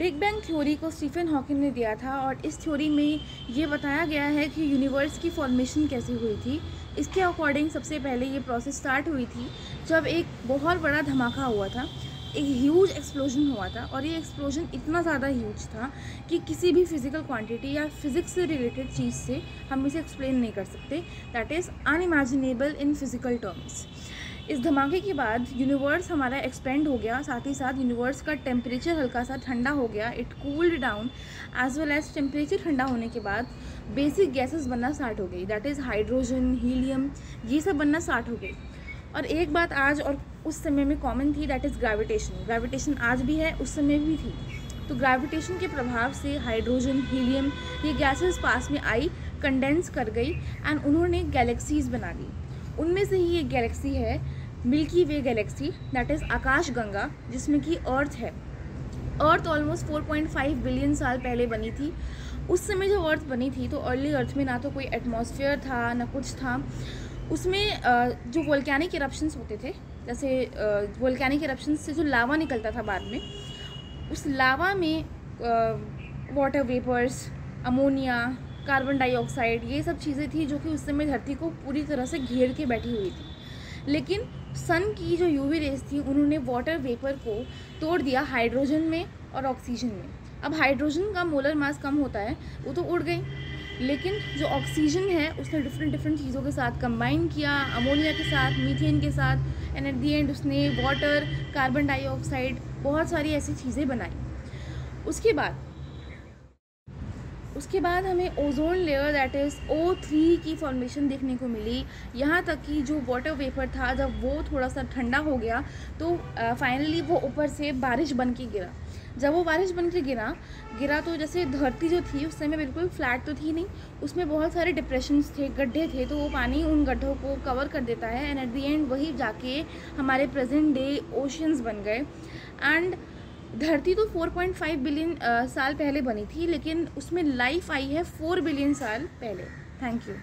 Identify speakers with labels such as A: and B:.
A: Big bang theory को Stephen Hawking ने दिया था और इस थ्योरी में ये बताया गया है कि यूनिवर्स की फॉर्मेशन कैसे हुई थी। इसके अकॉर्डिंग सबसे पहले ये प्रोसेस स्टार्ट हुई थी जब एक बहुत बड़ा धमाका हुआ था, एक ह्यूज एक्सप्लोजन हुआ था और ये एक्सप्लोजन इतना ज़्यादा ह्यूज था कि किसी भी फिज़िकल क्वांटिटी या फिज़िक्स से रिलेटेड चीज़ से हम इसे एक्सप्लेन नहीं कर सकते। That is unimaginable in physical terms. इस धमाके के बाद यूनिवर्स हमारा एक्सपेंड हो गया, साथ ही साथ यूनिवर्स का टेम्परेचर हल्का सा ठंडा हो गया, it cooled down as well as temperature ठंडा होने के बाद बेसिक गैसेस बनना स्टार्ट हो गई, दैट इज़ हाइड्रोजन, हीलियम, ये सब बनना स्टार्ट हो गई। और एक बात आज और उस समय में कॉमन थी, दैट इज़ ग्रेविटेशन। ग्रेविटेशन आज भी है, उस समय भी थी। तो ग्रेविटेशन के प्रभाव से हाइड्रोजन, हीलियम, ये गैसेस पास में आई, कंडेंस कर गई एंड उन्होंने गैलेक्सीज़ बना ली। उनमें से ही एक गैलेक्सी है Milky Way galaxy, that is Akash Ganga, जिसमें कि अर्थ है। अर्थ ऑलमोस्ट 4.5 बिलियन साल पहले बनी थी। उस समय जब अर्थ बनी थी तो अर्ली अर्थ में ना तो कोई एटमॉस्फेयर था ना कुछ था। उसमें जो वोल्केनिक इरप्शंस होते थे, जैसे वोल्केनिक इरप्शंस से जो लावा निकलता था बाद में, उस लावा में water vapours, ammonia, carbon dioxide, ये सब चीज़ें थी जो कि उस समय धरती को पूरी तरह से घेर के बैठी हुई थी। लेकिन सन की जो यूवी रेज थी उन्होंने वाटर वेपर को तोड़ दिया हाइड्रोजन में और ऑक्सीजन में। अब हाइड्रोजन का मोलर मास कम होता है, वो तो उड़ गई, लेकिन जो ऑक्सीजन है उसने डिफरेंट चीज़ों के साथ कंबाइन किया, अमोनिया के साथ, मीथेन के साथ, एंड एट दी एंड उसने वाटर, कार्बन डाइऑक्साइड, बहुत सारी ऐसी चीज़ें बनाई। उसके बाद हमें ozone layer, that is O3 की फॉर्मेशन देखने को मिली। यहाँ तक कि जो वाटर वेपर था, जब वो थोड़ा सा ठंडा हो गया तो फाइनली वो ऊपर से बारिश बन के गिरा। जब वो बारिश बन के गिरा तो जैसे धरती जो थी उस समय बिल्कुल फ्लैट तो थी नहीं, उसमें बहुत सारे डिप्रेशंस थे, गड्ढे थे, तो वो पानी उन गड्ढों को कवर कर देता है एंड एट दी एंड वही जाके हमारे प्रेजेंट डे ओशियंस बन गए। एंड धरती तो 4.5 बिलियन साल पहले बनी थी, लेकिन उसमें लाइफ आई है 4 बिलियन साल पहले। Thank you.